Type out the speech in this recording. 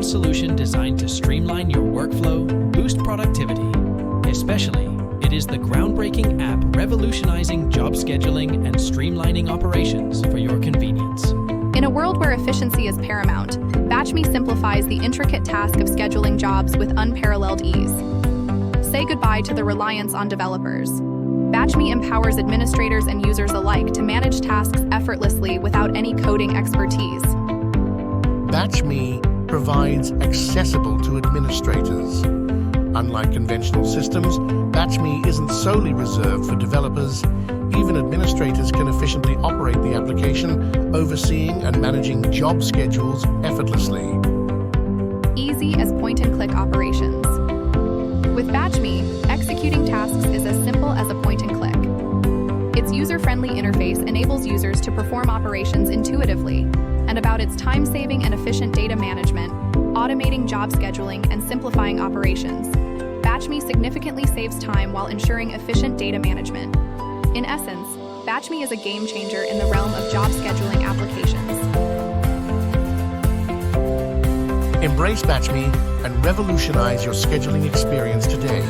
solution designed to streamline your workflow, boost productivity. Especially, it is the groundbreaking app revolutionizing job scheduling and streamlining operations for your convenience. In a world where efficiency is paramount, BatchMe simplifies the intricate task of scheduling jobs with unparalleled ease. Say goodbye to the reliance on developers. BatchMe empowers administrators and users alike to manage tasks effortlessly without any coding expertise. BatchMe provides accessible to administrators. Unlike conventional systems, BatchMe isn't solely reserved for developers. Even administrators can efficiently operate the application, overseeing and managing job schedules effortlessly. Easy as point-and-click operations. With BatchMe, executing tasks is as simple as a point-and-click. Its user-friendly interface enables users to perform operations intuitively, and about its time-saving and efficient data management, automating job scheduling and simplifying operations. BatchMe significantly saves time while ensuring efficient data management. In essence, BatchMe is a game changer in the realm of job scheduling applications. Embrace BatchMe and revolutionize your scheduling experience today.